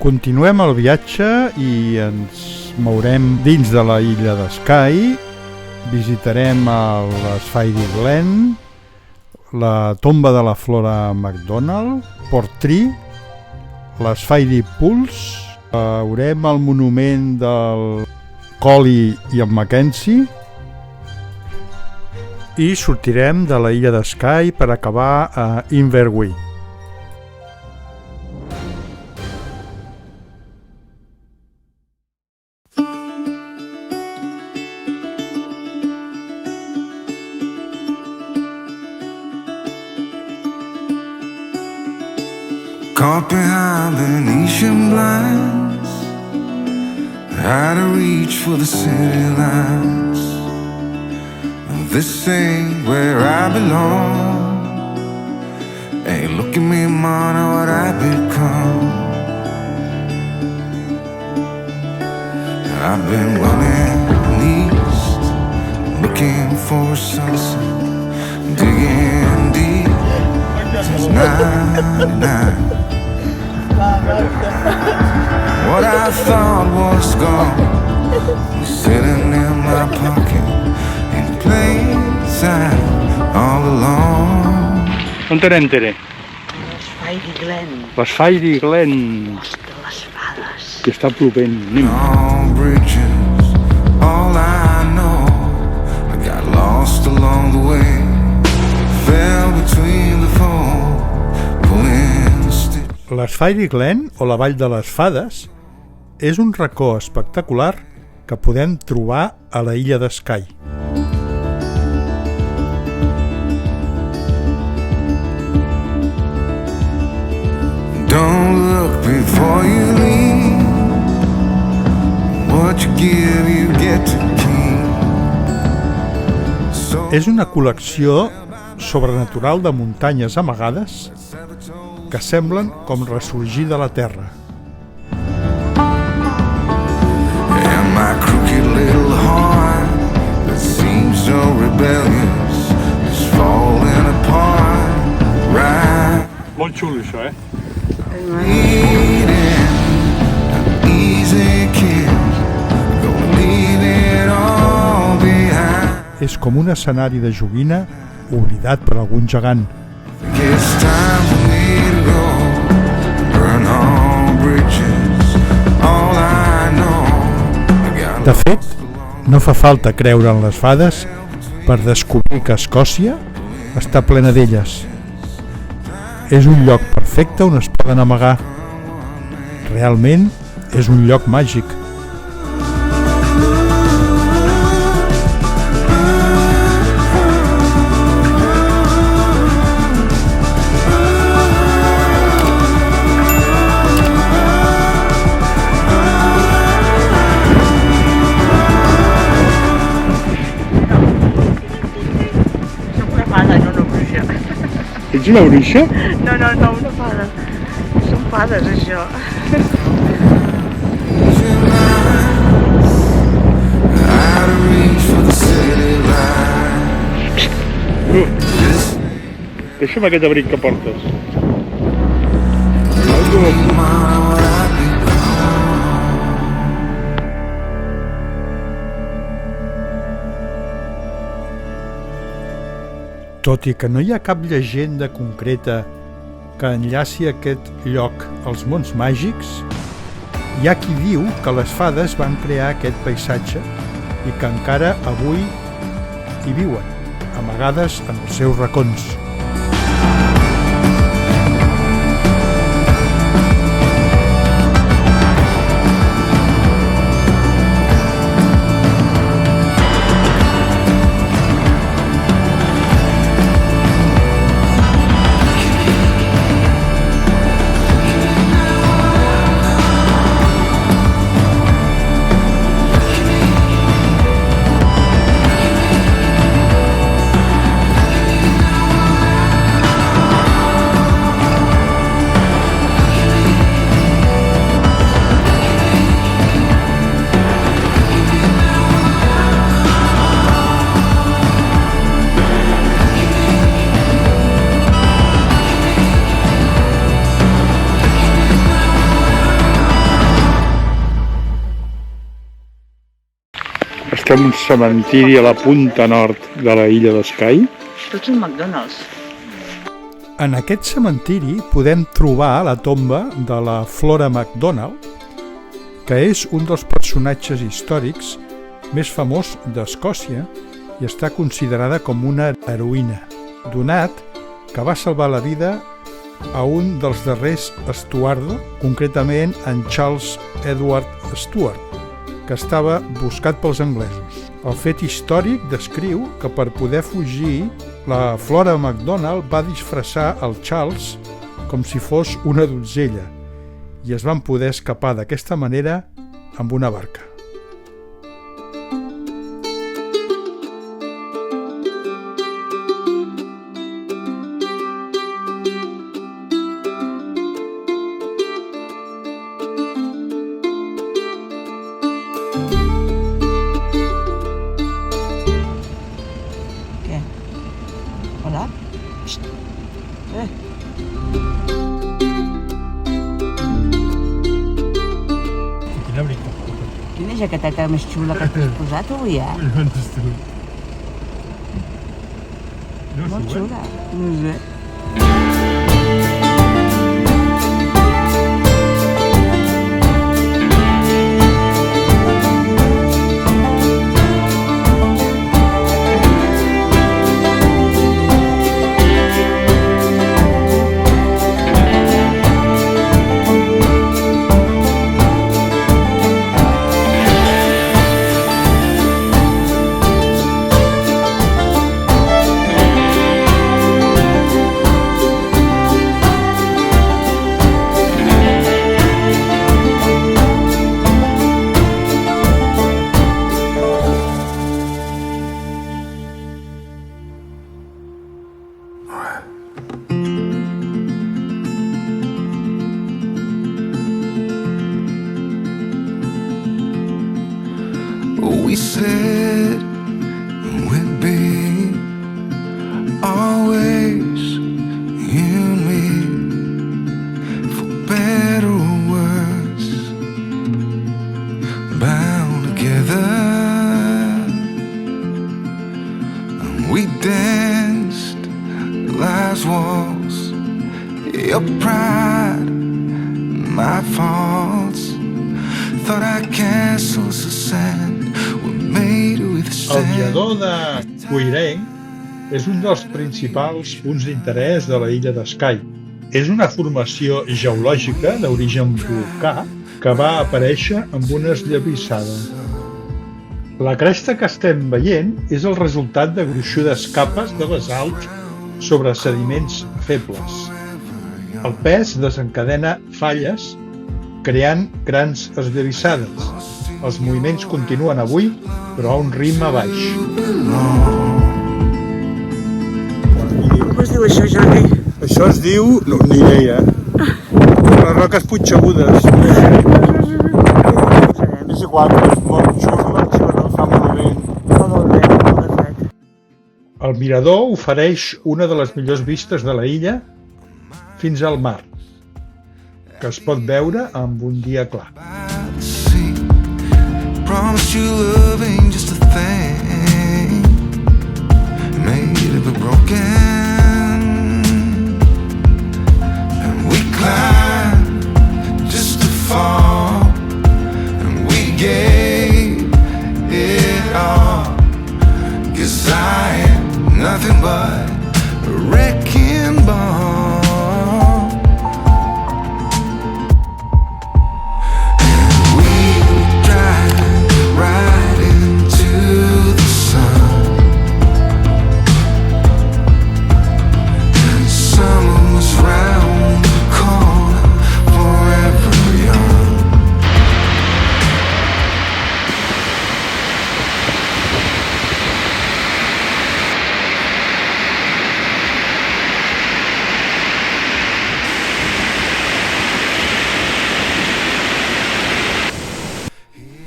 Continuem el viatge i ens mourem dins de la illa de Skye. Visitarem les Fairy Glen, la tomba de la Flora MacDonald, Portree, les Fairy Pools, veurem el monument del Collie i en Mackenzie i sortirem de la illa de Skye per acabar a Inverway. Caught behind Venetian blinds, had to reach for the city lights. This ain't where I belong. Hey, look at me, man, what I've become. I've been running east, looking for a sunset, digging deep since 99. What I thought was gone was sitting in my pocket in plain sight all along. On anem, Tere? Les Fairy Glen. Les Fairy Glen. De les fades. Que està plovent. Anem. All bridges, all I know, I got lost along the way, fell between the foam, pulling the stick. Les Fairy Glen, o la Vall de les Fades, és un racó espectacular que podem trobar a la illa de Skye. Don't look before you leave. What you give, you get to keep. És una col·lecció sobrenatural de muntanyes amagades que semblen com ressorgir de la terra. And my crooked little heart that seems so rebellious is falling apart right. Molt xulo, això, Needing an easy kiss, gonna leave it all behind. És com un escenari de joguina oblidat per algun gegant. It's time for me to go, burn all bridges, all I know. De fet, no fa falta creure en les fades per descobrir que Escòcia està plena d'elles. És un lloc perfecte on es poden amagar. Realment és un lloc màgic. Ets una bruixa? No, una fada. Són fades, això. Deixa'm aquest abric que portes. Tot i que no hi ha cap llegenda concreta que enllaci aquest lloc als mons màgics, hi ha qui diu que les fades van crear aquest paisatge i que encara avui hi viuen, amagades en els seus racons. Estem un cementiri a la punta nord de la illa de Skye. Tots són McDonald's. En aquest cementiri podem trobar la tomba de la Flora MacDonald, que és un dels personatges històrics més famós d'Escòcia i està considerada com una heroïna, donat que va salvar la vida a un dels darrers Stuart, concretament en Charles Edward Stuart, que estava buscat pels anglesos. El fet històric descriu que per poder fugir, la Flora MacDonald va disfressar el Charles com si fos una donzella i es van poder escapar d'aquesta manera amb una barca. Hola? Quina veritat. Quina jaqueteta més xula que t'has posat avui, Molt xula. No sé. We said we'd be always you and me, for better or worse, bound together. And we danced life's waltz, your pride, my faults. Thought our castles of sand were made with El sand. mirador de Cuireng és un dels principals punts d'interès de la illa de Skye. És una formació geològica d'origen volcà que va aparèixer amb una esllavissada. La cresta que estem veient és el resultat de gruixudes capes de basalt sobre sediments febles. El pes desencadena falles creant grans esllavissades. Els moviments continuen avui, però a un ritme baix. Com es diu això, Jordi? Això es diu... No, ni idea. Les roques punxegudes. És igual, però és molt xulo, però fa molt bé. Molt bé, molt de fred. El mirador ofereix una de les millors vistes de la illa fins al mar, que es pot veure amb un dia clar. See, promise you love ain't just a thing made of a broken, and we climb just to fall, and we gave it all, 'cause I am nothing but a wrecking ball.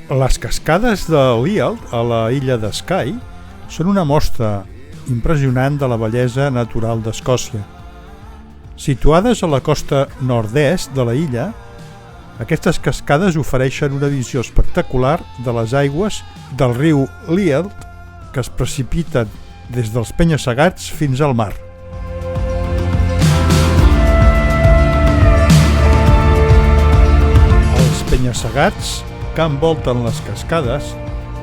Les cascades de Lyell, a la illa de Skye, són una mostra impressionant de la bellesa natural d'Escòcia. Situades a la costa nord-est de la illa, Aquestes cascades ofereixen una visió espectacular de les aigües del riu Liard, que es precipiten des dels penya-segats fins al mar. Els penya-segats que envolten les cascades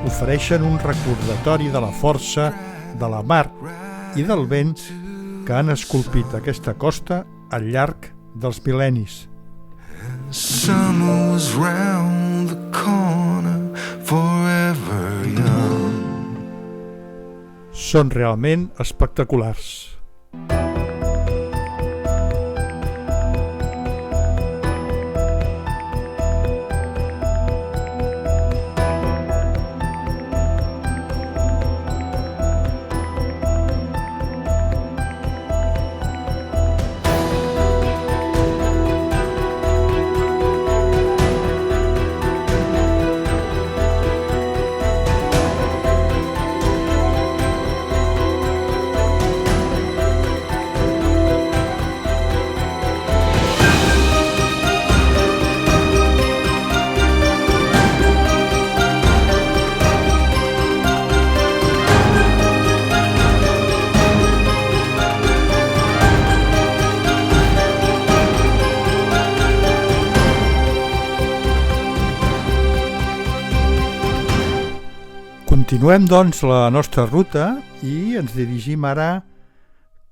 ofereixen un recordatori de la força de la mar i del vent que han esculpit aquesta costa al llarg dels mil·lennis. Summer was round the corner, forever young. Són realment espectaculars. Continuem, doncs, la nostra ruta i ens dirigim ara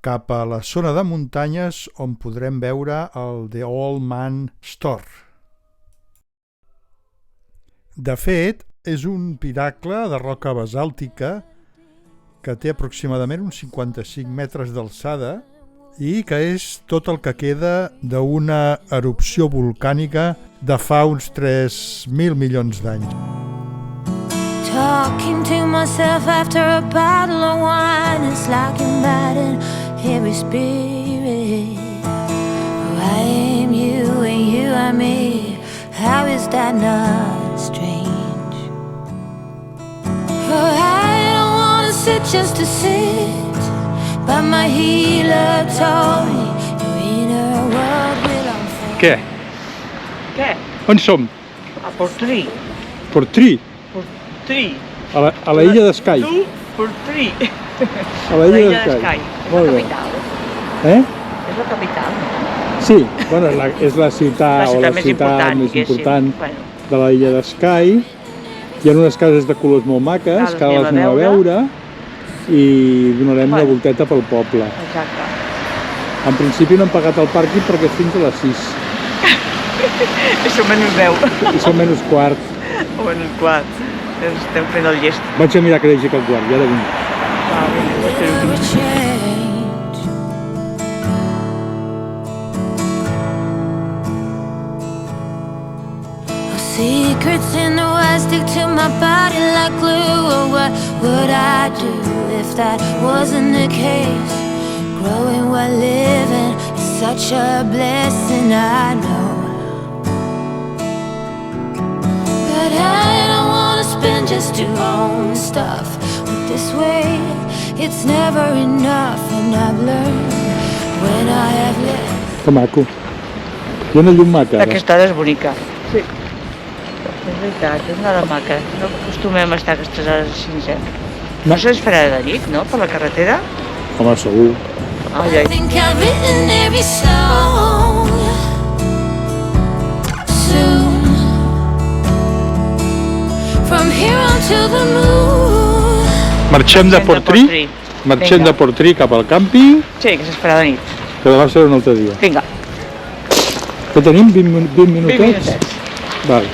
cap a la zona de muntanyes on podrem veure el The Old Man Store. De fet, és un pinacle de roca basàltica que té aproximadament uns 55 metres d'alçada i que és tot el que queda d'una erupció volcànica de fa uns 3.000 milions d'anys. Talking to myself after a bottle of wine, it's like inviting every spirit. Oh, I am you and you are me. How is that not strange? Oh, I don't wanna sit just to sit, but my healer told me your inner world will unfold. Què? Què? On som? A Portrí. Portrí? Portrí. A la illa d'Skye. Tu, Portrí. A la illa d'Skye. És la capital. És la capital, no? Sí, bueno, és la ciutat més important de la illa d'Skye. Hi ha unes cases de colors molt maques, que ara les anem a veure i donarem una volteta pel poble. Exacte. En principi no hem pagat el pàrquing perquè és fins a les 6. I som menys 10. I som menys quart. O menys quart. Estem fent el llest. Vaig a mirar que deixi aquest quart, ja de vinc. Secrets in the world stick to my body like glue. Or what would I do if that wasn't the case? Growing while living is such a blessing, I know. But I don't wanna spend just to own stuff. But this way, it's never enough. And I've learned when I have lived. Que maco. Hi ha una llum maca. Aquesta és bonica. Sí. És veritat, és una hora maca. No acostumem a estar aquestes hores així, No sé, es farà de nit, no? Per la carretera? Home, segur. Ai, ai. I think I've written every song. Soon, from here on to the moon. Marxem de Portrí. Marxem de Portrí cap al càmping. Sí, que s'espera de nit. Que demà serà un altre dia. Vinga. Que tenim 20 minutets? 20 minutets. Val.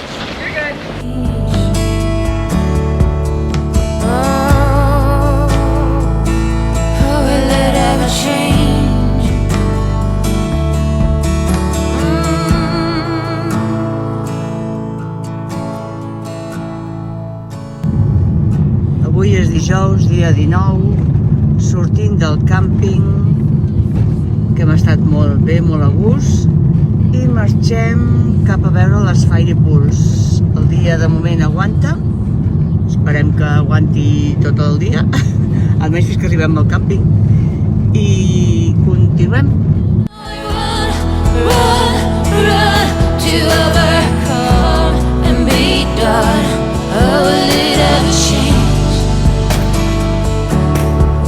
Avui és dijous, dia 19, sortint del càmping, que hem estat molt bé, molt a gust, i marxem cap a veure les Fairy Pools. El dia de moment aguanta, esperem que aguanti tot el dia, almenys fins que arribem al càmping, i continuem. Run, run, run to overcome. start? Oh, will it ever change?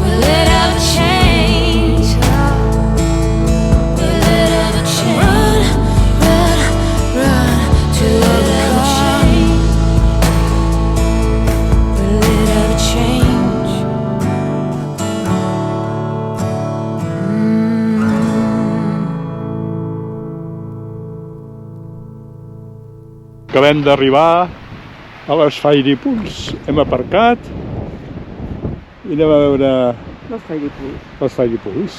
Will it ever change? Will it ever change? Run, run, run till it ever change. Will it ever change? Acabem d'arribar a les Fairy Pools. Hem aparcat i anem a veure Les Fairy Pools. les Fairy Pools.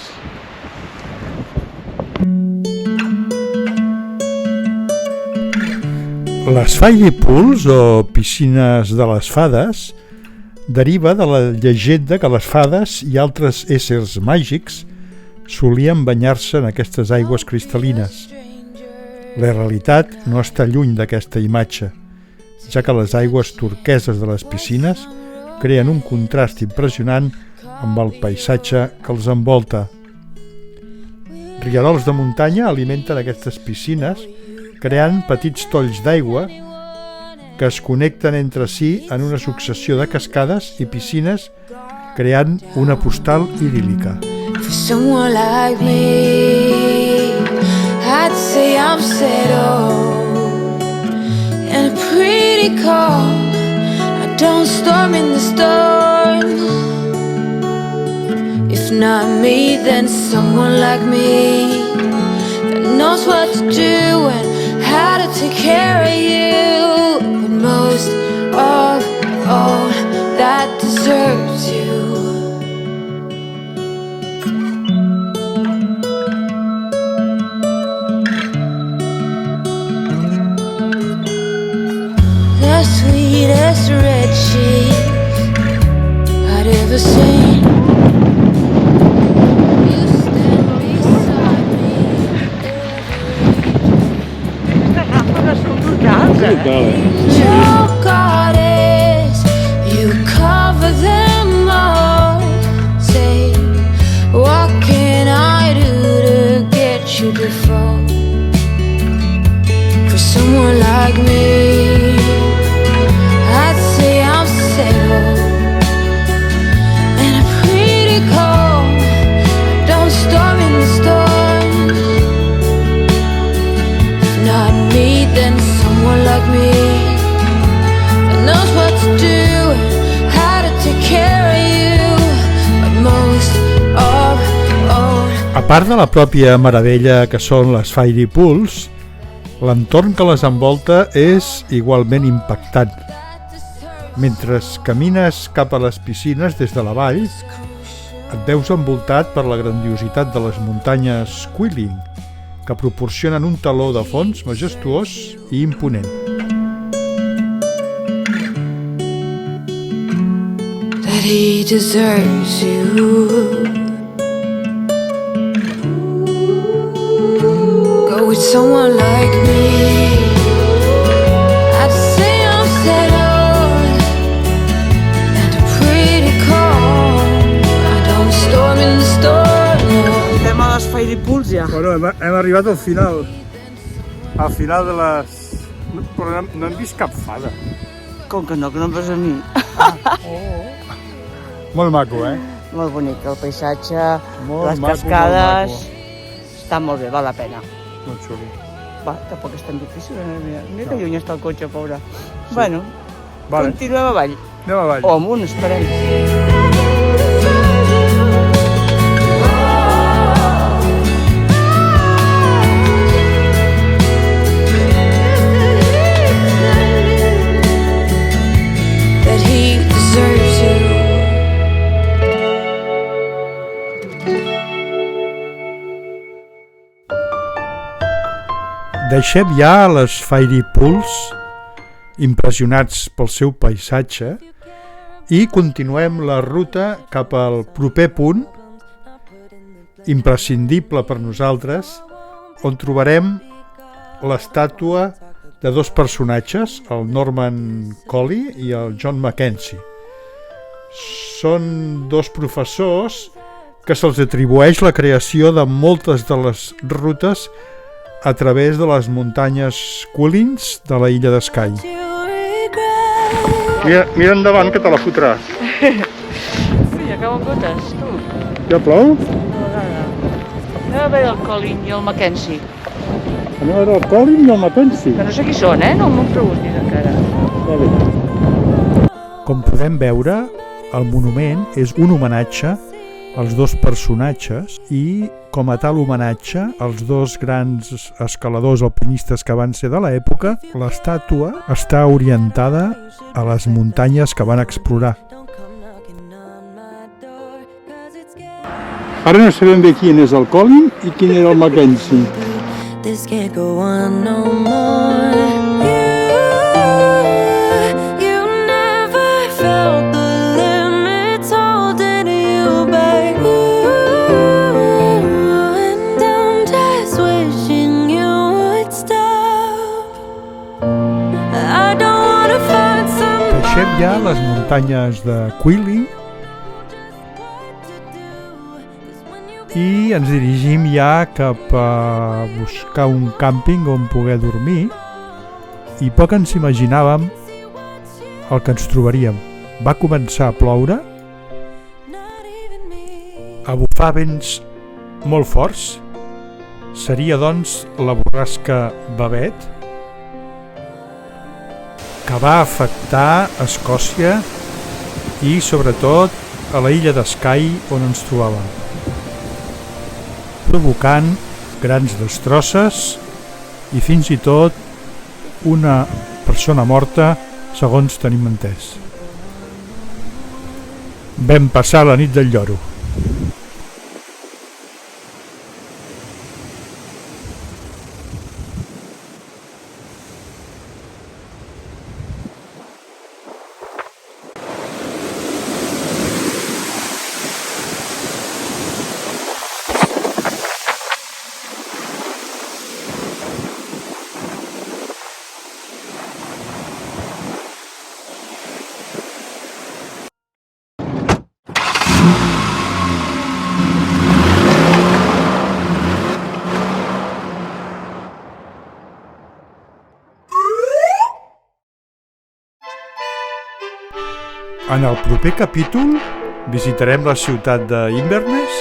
Les Fairy Pools, o piscines de les fades, deriva de la llegenda que les fades i altres éssers màgics solien banyar-se en aquestes aigües cristal·lines. La realitat no està lluny d'aquesta imatge, ja que les aigües turqueses de les piscines creen un contrast impressionant amb el paisatge que els envolta. Rierols de muntanya alimenten aquestes piscines creant petits tolls d'aigua que es connecten entre si en una successió de cascades i piscines creant una postal idíl·lica. For someone like me, I'd say I'm settled and pretty calm. I don't storm in the storm. If not me, then someone like me that knows what to do and how to take care of you. But most of all, that deserves you. The sweetest red cheese I'd ever seen. You stand beside me. Aquestes ràfegues són brutals, Your goddess, you cover them all. Say, what can I do to get you to fall for someone like me? I'd say I'm settled and I'm pretty calm. I don't storm in the storm. If not me, then someone like me that knows what to do and how to take care of you. But most of all, A part de la pròpia meravella que són les Fairy Pools, l'entorn que les envolta és igualment impactant. Mentre camines cap a les piscines des de la vall, et veus envoltat per la grandiositat de les muntanyes Quilling, que proporcionen un teló de fons majestuós i imponent. that he deserves you. Go with someone like me. I'd say I'm settled and pretty calm. I don't storm in the storm, no. Estem a les Fairy Pools ja. Bueno, hem arribat al final. Al final de les... Però no hem vist cap fada. Com que no em veus a mi. Molt maco, eh? Molt bonic, el paisatge, Molt les maco, cascades... molt Està molt bé, val la pena. Molt xulo. Va, tampoc és tan difícil, mira que lluny està el cotxe, pobre. Bueno, Vale. continuem avall. Anem avall. O amunt, esperem. That he deserves you. Deixem ja les Fairy Pools, impressionats pel seu paisatge, i continuem la ruta cap al proper punt, imprescindible per nosaltres, on trobarem l'estàtua de dos personatges, el Norman Collie i el John Mackenzie. Són dos professors que se'ls atribueix la creació de moltes de les rutes a través de les muntanyes Quillings de la illa de Skye. You regret Mira endavant que te la fotràs. Sí, acaben gotes, tu. Ja plou? Anem a veure el Colin i el Mackenzie. Anem a veure el Colin i el Mackenzie. Que no sé qui són, No m'ho preguntis encara. Com podem veure, el monument és un homenatge als dos personatges i, com a tal homenatge als dos grans escaladors alpinistes que van ser de l'època, l'estàtua està orientada a les muntanyes que van explorar. Ara no sabem bé quin és el Colin i quin era el Mackenzie. This can't go on no more. You never felt the limits holding you back. And I'm just wishing you would stop. I don't wanna find some. Deixem ja les muntanyes de Quilly i ens dirigim ja cap a buscar un càmping on poder dormir, i poc ens imaginàvem el que ens trobaríem. Va començar a ploure, a bufar vents molt forts, seria doncs la borrasca Babet, que va afectar Escòcia i sobretot a la illa de Skye on ens trobàvem, provocant grans destrosses i fins i tot una persona morta, segons tenim entès. Vam passar la nit del lloro. En el proper capítol visitarem la ciutat d'Inverness,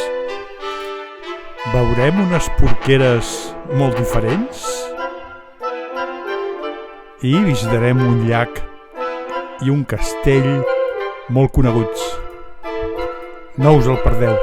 veurem unes porqueres molt diferents i visitarem un llac i un castell molt coneguts. No us el perdeu.